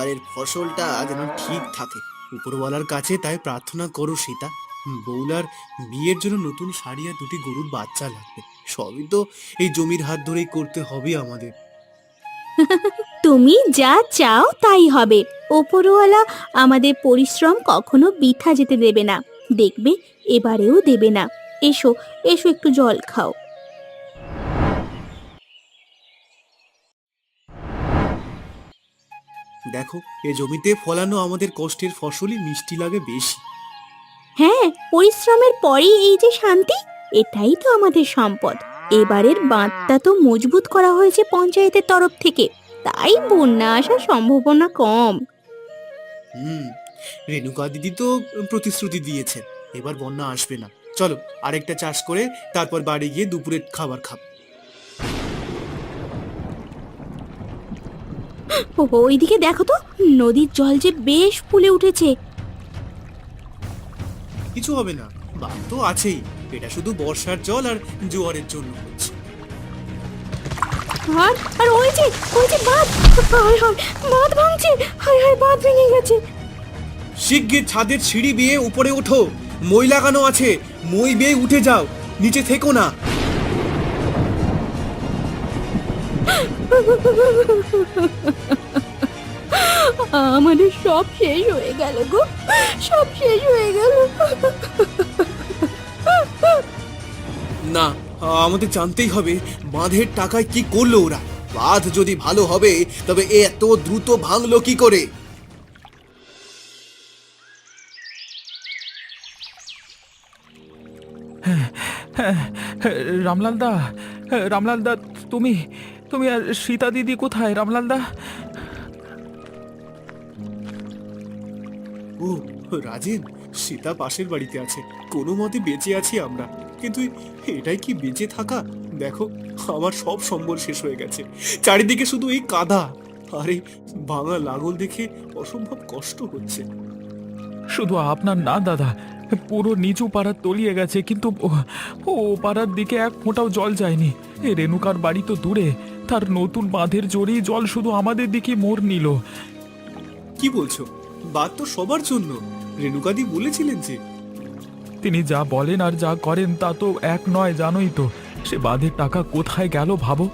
এবারের ফসলটা যেন ঠিক থাকে। উপরওয়ালার কাছে তাই প্রার্থনা করো সীতা। বৌলার বিয়ের জন্য নতুন শাড়ি আর দুটি গরুর বাচ্চা লাগবে। সবই তো এই জমির হাত ধরেই করতে হবে আমাদের। তুমি যা চাও তাই হবে। ওপরওয়ালা আমাদের পরিশ্রম কখনো বৃথা যেতে দেবে না, দেখবে এবারেও দেবে না। এসো, এসো একটু জল খাও। দেখো, এ জমিতে ফলানো আমাদের কষ্টের ফসলই মিষ্টি লাগে বেশি। হ্যাঁ, পরিশ্রমের পরেই এই যে শান্তি, এটাই তো আমাদের সম্পদ। এবারের বাঁধটা তো মজবুত করা হয়েছে পঞ্চায়েতের তরফ থেকে, তাই বন্যা আসার সম্ভাবনা কম। হুম, রেণুকা দিদি তো প্রতিশ্রুতি দিয়েছেন এবার বন্যা আসবে না। চলো আরেকটা চাষ করে তারপর বাড়ি গিয়ে দুপুরের খাবার খাবো। ওইদিকে দেখো তো, নদীর জল যে বেশ ফুলে উঠেছে। কিছু হবে না, বাঁধ তো আছেই। এটা শুধু বর্ষার জল আর জোয়ারের জন্য হচ্ছে। আর আর ওই যে বাঁধ, হায় হায়, বাঁধ ভাঙছে, হায় হায়, বাঁধ ভেঙে গেছে। শিগগির ছাদের সিঁড়ি বেয়ে উপরে ওঠো, মই লাগানো আছে, মই বেয়ে উঠে যাও, নিচে থেকো না। আমাদের সব শেষ হয়ে গেল গো, সব শেষ হয়ে গেল। না, আমাদের জানতেই হবে বাঁধের টাকায় কি করলো ওরা। বাঁধ যদি ভালো হবে তবে এত দ্রুত ভাঙলো কি করে? রামলালদা, রামলালদা, তুমি তুমি আর সীতা দিদি কোথায় রামলালদা? ও রাজেন, সীতা পাশের বাড়িতে আছে, কোনো মতে বেঁচে আছি আমরা। কিন্তু এটাই কি বেঁচে থাকা? দেখো, আমার সব সম্বল শেষ হয়ে গেছে, চারিদিকে শুধু এই কাদা। আরে ভাঙা লাঙল দেখে অসম্ভব কষ্ট হচ্ছে। শুধু আপনার না দাদা, পুরো নিচু পাড়া তলিয়ে গেছে, কিন্তু ও পাড়ার দিকে এক ফোঁটাও জল যায়নি। এ রেণুকার বাড়ি তো দূরে, তার নতুন বাঁধের জোরেই জল শুধু আমাদের দিকে মোড় নিল। কি বলছো? বাদ তো সবার জন্য, রেণুকাদি বলেছিলেন যে। তিনি যা বলেন আর যা করেন তা তো এক নয়, জানোই তো। সে বাঁধের টাকা কোথায় গেল ভাবো।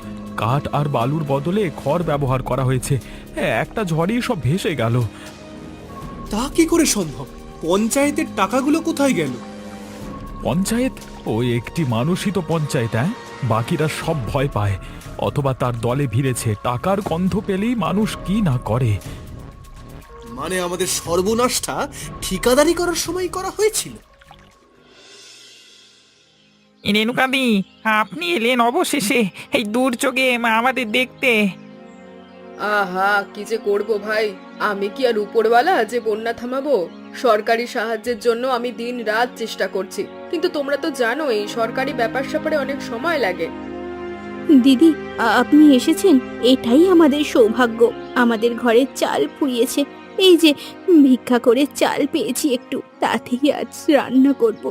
কাঠ আর বালুর বদলে খড় ব্যবহার করা হয়েছে, একটা ঝড়েই সব ভেসে গেল। তা কি করে সম্ভব? পঞ্চায়েতের টাকাগুলো কোথায় গেল? পঞ্চায়েত? ওই একটি মানুষই তো পঞ্চায়েত, হ্যাঁ? বাকিরা সব ভয় পায়, অথবা তার দলে ভিড়েছে। টাকার গন্ধ পেলেই মানুষ কি না করে। মানে আমাদের সর্বনাশটা ঠিকাদারি করার সময় করা হয়েছিল। রেণুকাদি, আপনি এলেন অবশেষে এই দুর্যোগে আমাদের দেখতে। আহা, কি যে করব ভাই, আমি কি আর উপরওয়ালা যে বন্যা থামাবো? সরকারি সাহায্যের জন্য আমি দিন রাত চেষ্টা করছি, কিন্তু তোমরা তো জানোই সরকারি ব্যাপার স্যাপারে অনেক সময় লাগে। দিদি, আপনি এসেছেন, এটাই আমাদের সৌভাগ্য। আমাদের ঘরে চাল ফুরিয়েছে, এই যে ভিক্ষা করে চাল পেয়েছি একটু, তাতেই আজ রান্না করব।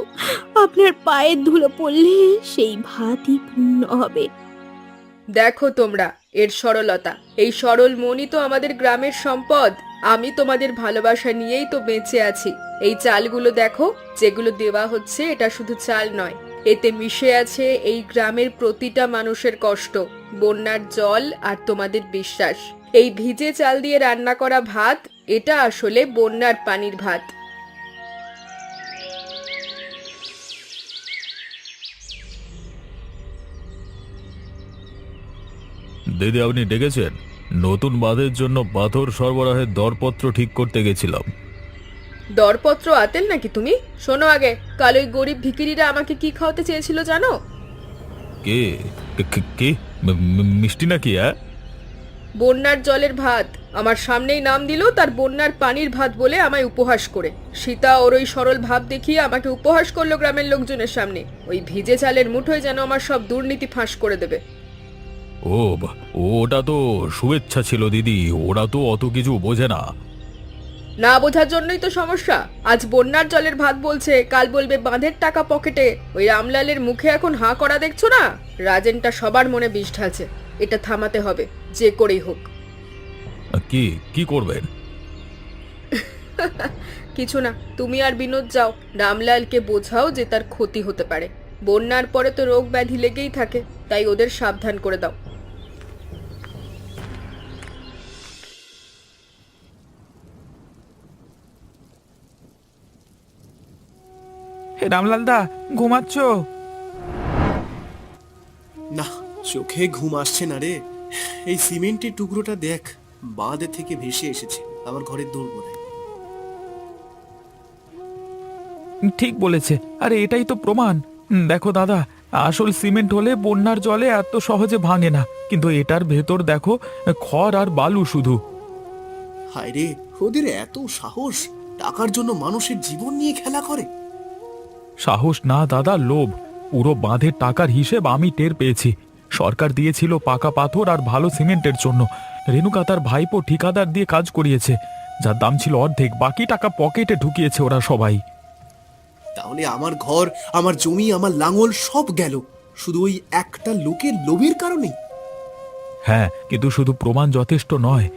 আপনার পায়ের ধুলো পড়লে সেই ভাতই পূর্ণ হবে। দেখো তোমরা এর সরলতা, এই সরল মনই তো আমাদের গ্রামের সম্পদ। আমি তোমাদের ভালোবাসা নিয়েই তো বেঁচে আছি। এই চালগুলো দেখো, যেগুলো দেওয়া হচ্ছে, এটা শুধু চাল নয়, এতে মিশে আছে এই গ্রামের প্রতিটা মানুষের কষ্ট, বন্যার জল আর তোমাদের বিশ্বাস। এই ভিজে চাল দিয়ে রান্না করা ভাত, এটা আসলে বন্যার পানির ভাত। দিদি, আপনি ডেকেছেন? নতুন বাঁধের জন্য পাথর সরবরাহের দরপত্র ঠিক করতে গেছিলাম। দরপত্র আতেন নাকি তুমি? শোনো আগে, কাল ওই গরিব ভিখিরিরা আমাকে কি খাওয়াতে চেয়েছিল জানো? কে? কে? মিষ্টি নাকি? হ্যাঁ, বন্যার জলের ভাত। আমার সামনেই নাম দিল তার বন্যার পানির ভাত বলে আমায় উপহাস করে। সীতা ওর ওই সরল ভাব দেখিয়ে আমাকে উপহাস করলো গ্রামের লোকজনের সামনে। ওই ভিজে চালের মুঠোয় যেন আমার সব দুর্নীতি ফাঁস করে দেবে। ও ওটা তো শুভেচ্ছা ছিল দিদি, ওরা তো অত কিছু বোঝে না। না বোঝার জন্যই তো সমস্যা। আজ বন্যার জলের ভাত বলছে, কাল বলবে বাঁধের টাকা পকেটে। ওই রামলালের মুখে এখন হাঁ করা দেখছো না? রাজেনটা সবার মনে বিষ ঢালছে। এটা থামাতে হবে, যে করেই হোক। কি কি করবেন? কিছু না, তুমি আর বিনোদ যাও, রামলালকে বোঝাও যে তার ক্ষতি হতে পারে। বন্যার পরে তো রোগ ব্যাধি লেগেই থাকে, তাই ওদের সাবধান করে দাও। হে রামলালদা, ঘুমাচ্ছ? না, চোখে ঘুম আসছে না রে। এই সিমেন্টের টুকরোটা দেখ, বাঁধে থেকে ভেসে এসেছে আমার ঘরের দোরগোড়ায়। ঠিক বলেছে। আরে এটাই তো প্রমাণ। দেখো দাদা, আসল সিমেন্ট হলে বন্যার জলে এত সহজে ভাঙে না, কিন্তু এটার ভেতর দেখো খড় আর বালু শুধু। হায় রে, ওদের এত সাহস! টাকার জন্য মানুষের জীবন নিয়ে খেলা করে। সাহস না দাদা, লোভ। পুরো বাঁধের টাকার হিসেব আমি টের পেয়েছি। সরকার দিয়েছিল পাকা পাথর আর ভালো সিমেন্টের জন্য। রেণুকা তার ভাইপো ঠিকাদার দিয়ে কাজ করিয়েছে, যার দাম ছিল অর্ধেক। বাকি টাকা পকেটে ঢুকিয়েছে ওরা সবাই। তাহলে আমার ঘর, আমার জমি, আমার লাঙল সব গেল শুধু ওই একটা লোকের লোভের কারণে। হ্যাঁ, কিন্তু শুধু প্রমাণ যথেষ্ট নয়।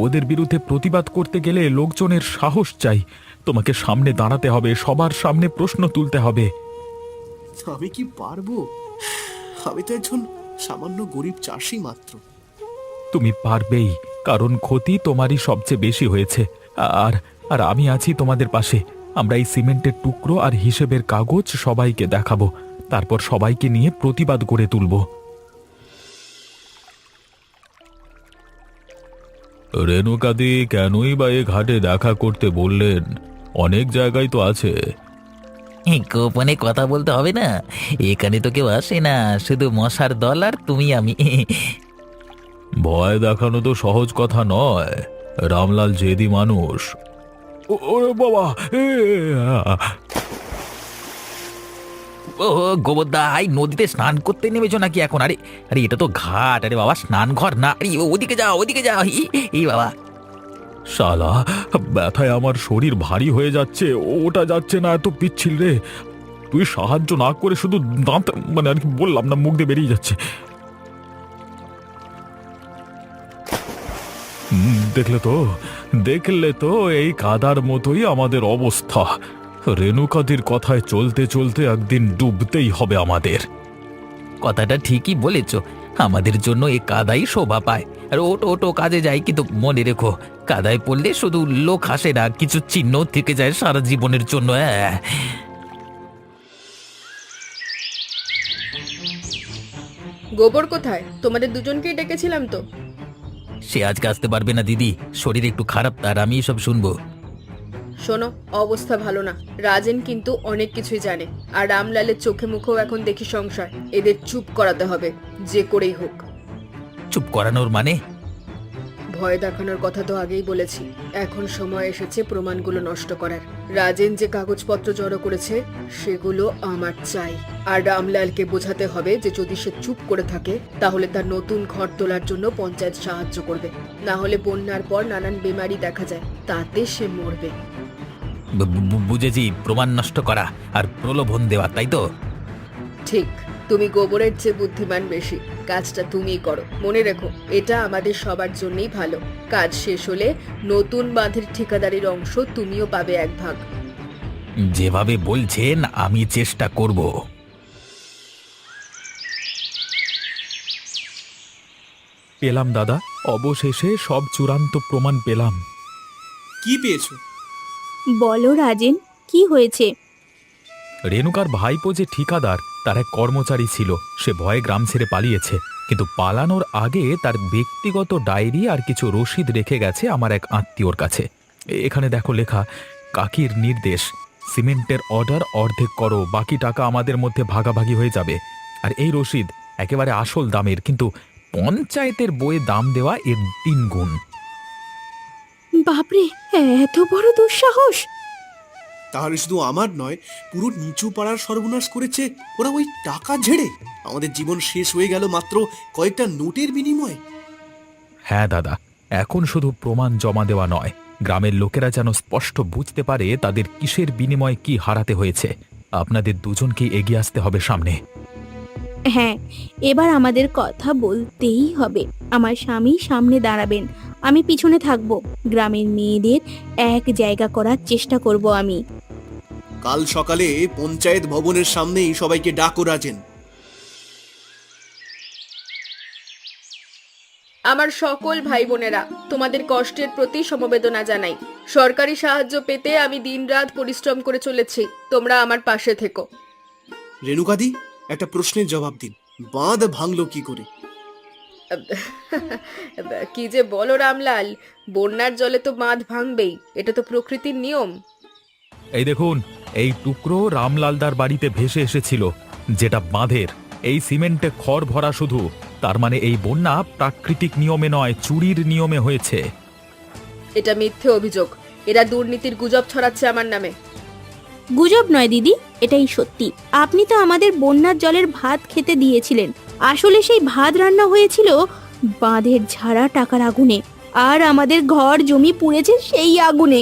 ওদের বিরুদ্ধে প্রতিবাদ করতে গেলে লোকজনের সাহস চাই। তোমাকে সামনে দাঁড়াতে হবে, সবার সামনে প্রশ্ন তুলতে হবে। আমি কি পারবো? আমি তো একজন সামান্য গরিব চাষি মাত্র। তুমি পারবেই, কারণ ক্ষতি তোমারই সবচেয়ে বেশি হয়েছে। আর আর আমি আছি তোমাদের পাশে। আমরা এই সিমেন্টের টুকরো আর হিসেবের কাগজ সবাইকে দেখাবো, তারপর সবাইকে নিয়ে প্রতিবাদ গড়ে তুলব। রেণুকাদি কেনই বা এ ঘাটে দেখা করতে বললেন? অনেক জায়গায় তো আছে। গোপনে কথা বলতে হবে না, এখানে তো কেউ আসে না, শুধু মশার দল আর তুমি আমি। ভয় দেখানো তো সহজ কথা নয়। রামলাল জেদি মানুষ। ওরে বাবা! ও গোবরদা, নদীতে স্নান করতে নেমেছো নাকি এখন? আরে আরে, এটা তো ঘাট। আরে বাবা, স্নান ঘর না। আরে ওদিকে যাও, ওদিকে যাও। এই বাবা, শালা, ব্যথায় আমার শরীর ভারী হয়ে যাচ্ছে। ওটা যাচ্ছে না, এত পিচ্ছিল রে। তুই সাহায্য না করে শুধু দাঁত, মানে আর কি বললাম না, মুখ দিয়ে বেরিয়ে যাচ্ছে। দেখলে তো এই কাদার মতোই আমাদের অবস্থা। রেণুকাদির কথায় চলতে চলতে একদিন ডুবতেই হবে আমাদের। কথাটা ঠিকই বলেছ। আমাদের জন্য এই কাদাই শোভা পায়। আর ওটো ওটো কাজে যাই, কিন্তু মনে রেখো, কাদায় পড়লে শুধু লোক হাসে না, কিছু চিহ্ন থেকে যায় সারা জীবনের জন্য। গোবর কোথায়? তোমাদের দুজনকেই ডেকেছিলাম তো। সে আজকে আসতে পারবে না দিদি, শরীর একটু খারাপ তার, আমি সব শুনবো। শোনো, অবস্থা ভালো না। রাজেন কিন্তু অনেক কিছুই জানে, আর রামলালের চোখে মুখেও এখন দেখি সংশয়। এদের চুপ করাতে হবে, যে করেই হোক। চুপ করানোর মানে? ভয় দেখানোর কথা তো আগেই বলেছি। এখন সময় এসেছে প্রমাণগুলো নষ্ট করার। রাজেন যে কাগজপত্র জড়ো করেছে সেগুলো আমার চাই। আর রামলালকে বোঝাতে হবে যে যদি সে চুপ করে থাকে তাহলে তার নতুন ঘর তোলার জন্য পঞ্চায়েত সাহায্য করবে। না হলে বন্যার পর নানান বেমারি দেখা যায়, তাতে সে মরবে। বুঝেছি, প্রমাণ নষ্ট করা আর প্রলোভন দেওয়া, তাই তো? ঠিক। তুমি গোবরের চেয়ে বুদ্ধিমান বেশি। কাজটা তুমিই করো। মনে রেখো, এটা আমাদের সবার জন্যই ভালো। কাজ শেষ হলে নতুন বাঁধের ঠিকাদারির অংশ তুমিও পাবে এক ভাগ। যেভাবে বলছেন আমি চেষ্টা করব। পেলাম দাদা, অবশেষে সব চূড়ান্ত প্রমাণ পেলাম। কি পেয়েছো? বলো রাজেন, কি হয়েছে? রেণুকার ভাইপো যে ঠিকাদার, তার এক কর্মচারী ছিল। সে ভয়ে গ্রাম ছেড়ে পালিয়েছে, কিন্তু পালানোর আগে তার ব্যক্তিগত ডায়েরি আর কিছু রসিদ রেখে গেছে আমার এক আত্মীয়র কাছে। এখানে দেখো লেখা, কাকির নির্দেশ, সিমেন্টের অর্ডার অর্ধেক করো, বাকি টাকা আমাদের মধ্যে ভাগাভাগি হয়ে যাবে। আর এই রসিদ একেবারে আসল দামের, কিন্তু পঞ্চায়েতের বইয়ে দাম দেওয়া এর 3 গুণ। বাপরে, এত বড় দুঃসাহস! তাহলে শুধু আমার নয়, পুরো নিচু পাড়ার সর্বনাশ করেছে ওরা ওই টাকা ঝেড়ে। আমাদের জীবন শেষ হয়ে গেল মাত্র কয়েকটা নোটের বিনিময়ে। হ্যাঁ দাদা, এখন শুধু প্রমাণ জমা দেওয়া নয়, গ্রামের লোকেরা যেন স্পষ্ট বুঝতে পারে তাদের কিসের বিনিময়ে কি হারাতে হয়েছে। আপনাদের দুজনকেই এগিয়ে আসতে হবে সামনে। হ্যাঁ, এবার আমাদের কথা বলতেই হবে। আমার স্বামী সামনে দাঁড়াবেন, আমি পিছনে থাকবো। গ্রামের মেয়েদের এক জায়গা করার চেষ্টা করব আমি। কাল সকালে পঞ্চায়েত ভবনের সামনেই সবাইকে ডাকো রাজেন। আমার সকল ভাই বোনেরা, তোমাদের কষ্টের প্রতি সমবেদনা জানাই। সরকারি সাহায্য পেতে আমি দিনরাত পরিশ্রম করে চলেছি, তোমরা আমার পাশে থেকো। রেণুকাদি, একটা প্রশ্নের জবাব দিন, বাঁধ ভাঙলো কি করে? কি যে বলো রামলাল, বন্যার জলে তো বাঁধ ভাঙবেই, এটা তো প্রকৃতির নিয়ম। এই দেখুন, এই টুকরো রামলালদার বাড়িতে ভেসে এসেছিল, যেটা বাঁধের। এই সিমেন্টে খড় ভরা শুধু, তার মানে এই বন্যা প্রাকৃতিক নিয়মে নয়, চুরির নিয়মে হয়েছে। এটা মিথ্যে অভিযোগ, এরা দুর্নীতির গুজব ছড়াচ্ছে আমার নামে। গুজব নয় দিদি, এটাই সত্যি। আপনি তো আমাদের বন্যার জলের ভাত খেতে দিয়েছিলেন। আসলে সেই ভাত রান্না হয়েছিল বাঁধের ঝাড়া টাকার আগুনে, আর আমাদের ঘর জমি পুড়েছে সেই আগুনে।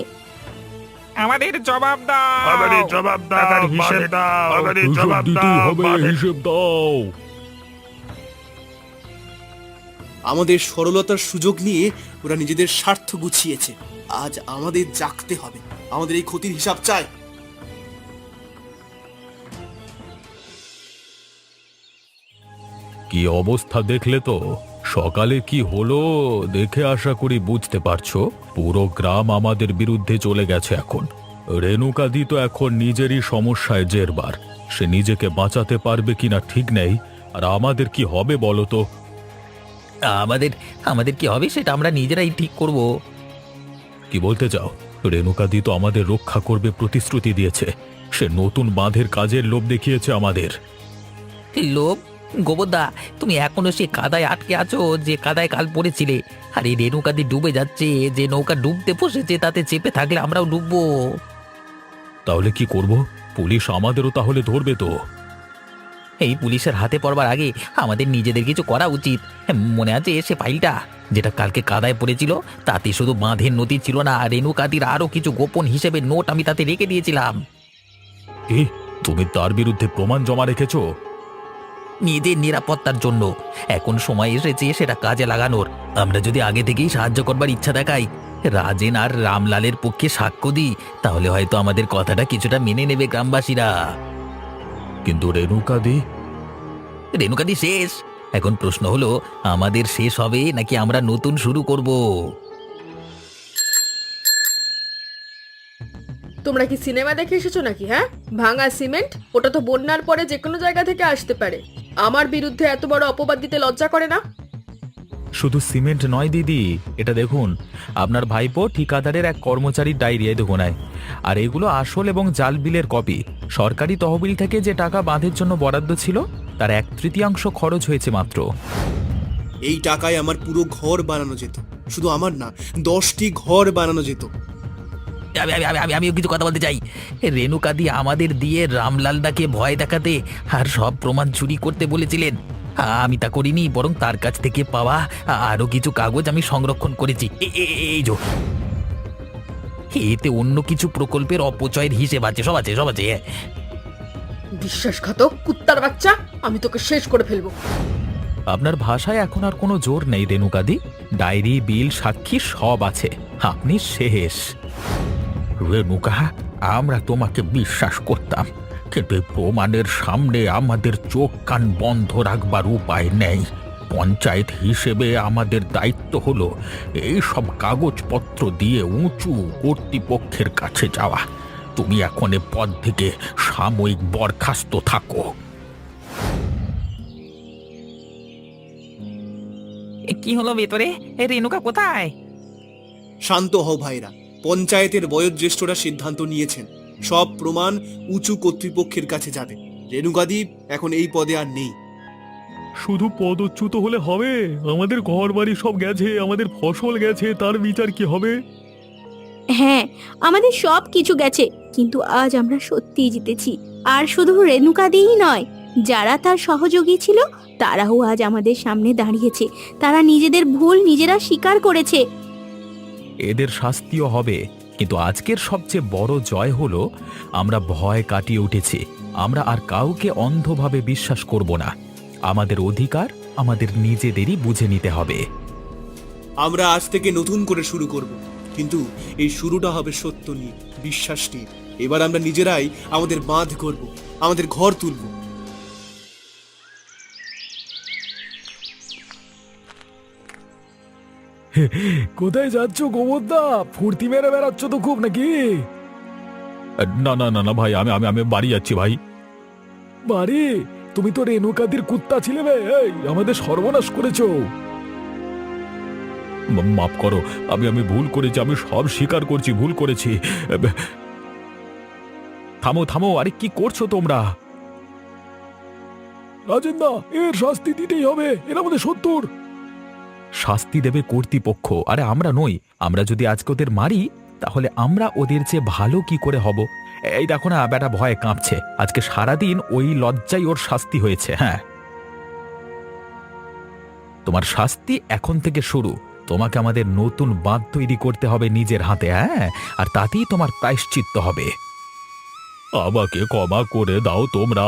আমাদের জবাব দাও, আমাদের জবাব দাও, টাকার হিসেব দাও, আমাদের হিসেব জবাব দিতেই দাও, হবে, বাঁধের- হিসেব দাও। আমাদের সরলতার সুযোগ নিয়ে ওরা নিজেদের স্বার্থ গুছিয়েছে। আজ আমাদের জাগতে হবে, আমাদের এই ক্ষতির হিসাব চাই। কি অবস্থা দেখলে তো? সকালে কি হলো দেখে আশা করি বুঝতে পারছো। পুরো গ্রাম আমাদের বিরুদ্ধে চলে গেছে এখন। রেণুকাদি তো এখন নিজেরই সমস্যায় জেরবার। সে নিজেকে বাঁচাতে পারবে কিনা ঠিক নেই, আর আমাদের কি হবে বলো তো? আমাদের আমাদের কি হবে সেটা আমরা নিজেরাই ঠিক করব। কি বলতে চাও? রেণুকাদি তো আমাদের রক্ষা করবে প্রতিশ্রুতি দিয়েছে। সে নতুন বাঁধের কাজের লোভ দেখিয়েছে আমাদের। লোভ? গোবরদা, তুমি এখনো সে কাদায় আটকে আছো যে কাদায় কাল পড়েছিলে। আর এই রেণুকাদি ডুবে যাচ্ছে, যে নৌকা ডুবতে বসেছে তাতে চেপে থাকলে আমরাও ডুববো। তাহলে কি করব? পুলিশ আমাদেরও তাহলে ধরবে তো? এই পুলিশের হাতে পড়বার আগে আমাদের নিজেদের কিছু করা উচিত। মনে আছে সে ফাইলটা যেটা কালকে কাদায় পড়েছিল? তাতে শুধু বাঁধের নথি ছিল না, রেণুকাদির আরো কিছু গোপন হিসেবে নোট আমি তাতে রেখে দিয়েছিলাম। কি, তুমি তার বিরুদ্ধে প্রমাণ জমা রেখেছো? নিজের নিরাপত্তার জন্য এখন সময় এসেছে সেটা কাজে লাগানোর। আমরা যদি আগে থেকেই সাহায্য করবার ইচ্ছা দেখাই, রাজেন আর রামলালের পক্ষে সাক্ষ্য দিই, তাহলে হয়তো আমাদের কথাটা কিছুটা মেনে নেবে গ্রামবাসীরা। কিন্তু রেণুকাদি? রেণুকাদি শেষ। এখন প্রশ্ন হলো, আমাদের শেষ হবে নাকি আমরা নতুন শুরু করব? তোমরা কি সিনেমা দেখে এসেছো নাকি? হ্যাঁ, ভাঙা সিমেন্ট, ওটা তো বন্যার পরে যে কোনো জায়গা থেকে আসতে পারে। আমার বিরুদ্ধে এত বড় অপবাদ দিতে লজ্জা করে না? শুধু সিমেন্ট নয় দিদি, এটা দেখুন, আপনার ভাইপো ঠিকাদারের এক কর্মচারীর ডায়েরি দেখুন। আর এগুলো আসল এবং জাল বিলের কপি। সরকারি তহবিল থেকে যে টাকা বাঁধের জন্য বরাদ্দ ছিল তার 1/3 খরচ হয়েছে মাত্র। এই টাকায় আমার পুরো ঘর বানানো যেত, শুধু আমার না, 10টি ঘর বানানো যেত। আমিও কিছু কথা বলতে চাই। রেণুকাদি আমাদের দিয়ে রামলালদাকে ভয় দেখাতে আর সব প্রমাণ চুরি করতে বলেছিলেন। আমি তা করিনি, বরং তার কাছ থেকে পাওয়া আরো কিছু কাগজ আমি সংরক্ষণ করেছি। এই যো, এতে অন্য কিছু প্রকল্পের অপচয়ের হিসেব আছে, সব আছে, সব আছে। বিশ্বাসঘাতক কুত্তার বাচ্চা, আমি তোকে শেষ করে ফেলবো। আপনার ভাষায় এখন আর কোনো জোর নেই রেণুকাদি। ডায়েরি, বিল, সাক্ষী সব আছে। আপনি শেষ। রেণুকা, আমরা তোমাকে বিশ্বাস করতাম, কিন্তু এই প্রমাণের সামনে আমাদের চোখ কান বন্ধ রাখবার উপায় নেই। পঞ্চায়েত হিসেবে আমাদের দায়িত্ব হলো এই সব কাগজপত্র দিয়ে উঁচু কর্তৃপক্ষের কাছে যাওয়া। তুমি এখন এ পদ থেকে সাময়িক বরখাস্ত থাকো। কি হলো ভেতরে? রেণুকা কোথায়? শান্ত হও ভাইরা, পঞ্চায়েতের বয়োজ্যেষ্ঠরা সিদ্ধান্ত নিয়েছেন, সব প্রমাণ উঁচু কর্তৃপক্ষের কাছে যাবে। রেণুকাদি এখন এই পদে আর নেই। শুধু পদচ্যুত হলে হবে? আমাদের ঘর বাড়ি সব গেছে, আমাদের ফসল গেছে, তার বিচার কি হবে? হ্যাঁ, আমাদের সব কিছু গেছে, কিন্তু আজ আমরা সত্যিই জিতেছি। আর শুধু রেণুকাদিই নয়, যারা তার সহযোগী ছিল তারাও আজ আমাদের সামনে দাঁড়িয়েছে। তারা নিজেদের ভুল নিজেরা স্বীকার করেছে। এদের শাস্তিও হবে, কিন্তু আজকের সবচেয়ে বড় জয় হলো আমরা ভয় কাটিয়ে উঠেছি। আমরা আর কাউকে অন্ধভাবে বিশ্বাস করব না। আমাদের অধিকার আমাদের নিজেদেরই বুঝে নিতে হবে। আমরা আজ থেকে নতুন করে শুরু করব, কিন্তু এই শুরুটা হবে সত্য নিয়ে, বিশ্বাস নিয়ে। এবার আমরা নিজেরাই আমাদের বাঁধ করব, আমাদের ঘর তুলব। কোথায় যাচ্ছ গোবরদা? ফুর্তি মেরে বেড়াচ্ছ তো খুব নাকি? না না না না ভাই, আমি আমি আমি বাড়ি যাচ্ছি ভাই। বাড়ি? তুমি তো রেণুকাদির কুত্তা ছিলে বে, এই আমাদের সর্বনাশ করেছো। মাফ করো, আমি আমি ভুল করেছি, আমি সব স্বীকার করছি, ভুল করেছি। থামো থামো, আরে কি করছো তোমরা? রাজেন্দা, এর শাস্তি দিতেই হবে, এর আমাদের শত্রুর। শাস্তি দেবে কর্তৃপক্ষ, আরে আমরা নই। আমরা যদি আজকে ওদের মারি, তাহলে আমরা ওদের চেয়ে ভালো কি করে হব? এই দেখো না, বেটা ভয়ে কাঁপছে। আজকে সারাদিন ওই লজ্জায় ওর শাস্তি হয়েছে। হ্যাঁ, তোমার শাস্তি এখন থেকে শুরু। তোমাকে আমাদের নতুন বাঁধ তৈরি করতে হবে নিজের হাতে, হ্যাঁ, আর তাতেই তোমার প্রায়শ্চিত্ত হবে। আমাকে ক্ষমা করে দাও তোমরা।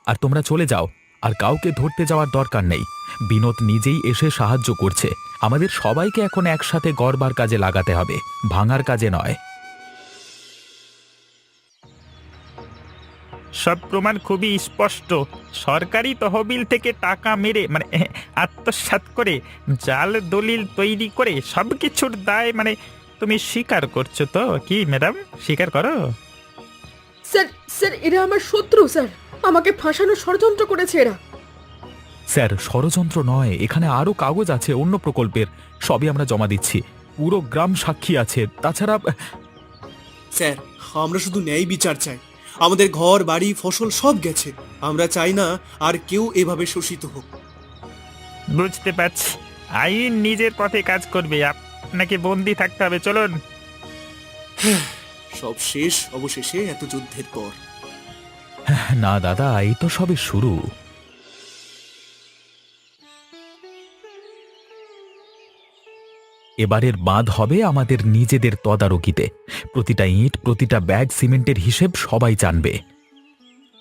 আর তোমরা চলে যাও, আর কাউকে ধরতে যাওয়ার দরকার নেই। বিনোদ নিজেই এসে সাহায্য করছে। আমাদের সবাইকে এখন একসাথে গড়বার কাজে লাগাতে হবে, ভাঙার কাজে নয়। সব প্রমাণ খুবই স্পষ্ট। সরকারি তহবিল থেকে টাকা মেরে আত্মসাৎ করে জাল দলিল তৈরি করে সবকিছুর দায় তুমি স্বীকার করছো তো? কি ম্যাডাম, স্বীকার করো? স্যার স্যার, এরা আমার শত্রু স্যার। আমাকে ফাঁসানোর ষড়যন্ত্র করেছে এরা। স্যার, ষড়যন্ত্র নয়, এখানে আরো কাগজ আছে অন্য প্রকল্পের, সবই আমরা জমা দিচ্ছি। পুরো গ্রাম সাক্ষী আছে। তাছাড়া স্যার, আমরা শুধু ন্যায় বিচার চাই। আমাদের ঘর বাড়ি ফসল সব গেছে। আমরা চাই না আর কেউ এভাবে শোষিত হোক। বুঝতে পারছি, আইন নিজের পথে কাজ করবে, আপনাকে বন্দি থাকতে হবে। চলুন। সব শেষ অবশেষে এত যুদ্ধের পর। না দাদা, এই তো সবে শুরু। এবারের বাঁধ হবে আমাদের নিজেদের তদারকিতে। প্রতিটা ইট, প্রতিটা ব্যাগ সিমেন্টের হিসেব সবাই জানবে।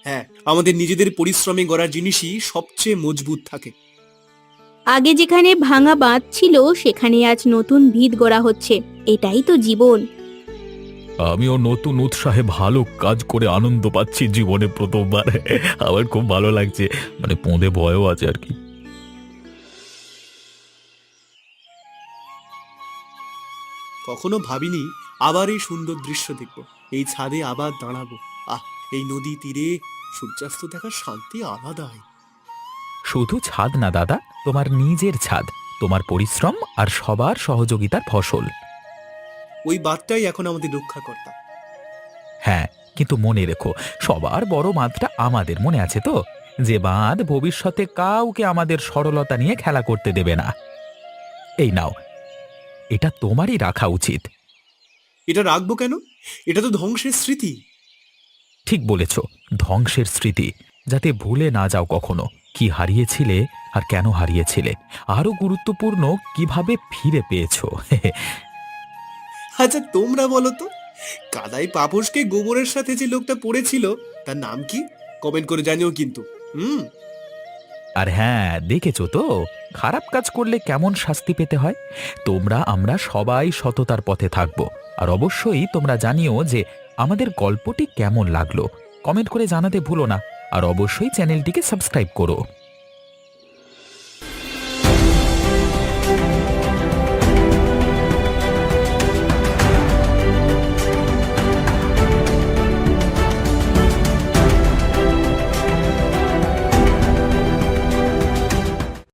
হ্যাঁ, আমাদের নিজেদের পরিশ্রমে গড়া জিনিসই সবচেয়ে মজবুত থাকে। আগে যেখানে ভাঙা বাঁধ ছিল, সেখানে আজ নতুন ভিত গড়া হচ্ছে। এটাই তো জীবন। আমিও নতুন উৎসাহে ভালো কাজ করে আনন্দ পাচ্ছি জীবনে প্রথমবার। আমার খুব ভালো লাগছে, পোঁদে ভয়ও আছে আর কি। কখনো ভাবিনি আবার এই সুন্দর দৃশ্য দেখব, এই ছাদে আবার দাঁড়াবো। এই নদী তীরে সূর্যাস্ত দেখার শান্তি আলাদাই। শুধু ছাদ না দাদা, তোমার নিজের ছাদ, তোমার পরিশ্রম আর সবার সহযোগিতার ফসল। ওই বাঁধটাই এখন আমাদের রক্ষাকর্তা। হ্যাঁ, কিন্তু মনে রেখো, সবার বড় বাঁধটা আমাদের, মনে আছে তো? যে বাঁধ ভবিষ্যতে কাউকে আমাদের সরলতা নিয়ে খেলা করতে দেবে না। এই নাও, এটা তোমারই রাখা উচিত। এটা রাখবো কেন? এটা তো ধ্বংসের স্মৃতি। ঠিক বলেছ, ধ্বংসের স্মৃতি, যাতে ভুলে না যাও কখনো কি হারিয়েছিলে আর কেন হারিয়েছিলে। আরো গুরুত্বপূর্ণ, কিভাবে ফিরে পেয়েছো। আচ্ছা, তোমরা বলো তো, কাদায় পাপোশকে গোবরের সাথে যে লোকটা পড়েছিল, তার নাম কি? কমেন্ট করে জানিও কিন্তু। আর হ্যাঁ, দেখেছো তো খারাপ কাজ করলে কেমন শাস্তি পেতে হয়। তোমরা আমরা সবাই সততার পথে থাকবো। আর অবশ্যই তোমরা জানিও যে আমাদের গল্পটি কেমন লাগলো। কমেন্ট করে জানাতে ভুলো না। আর অবশ্যই চ্যানেলটিকে সাবস্ক্রাইব করো।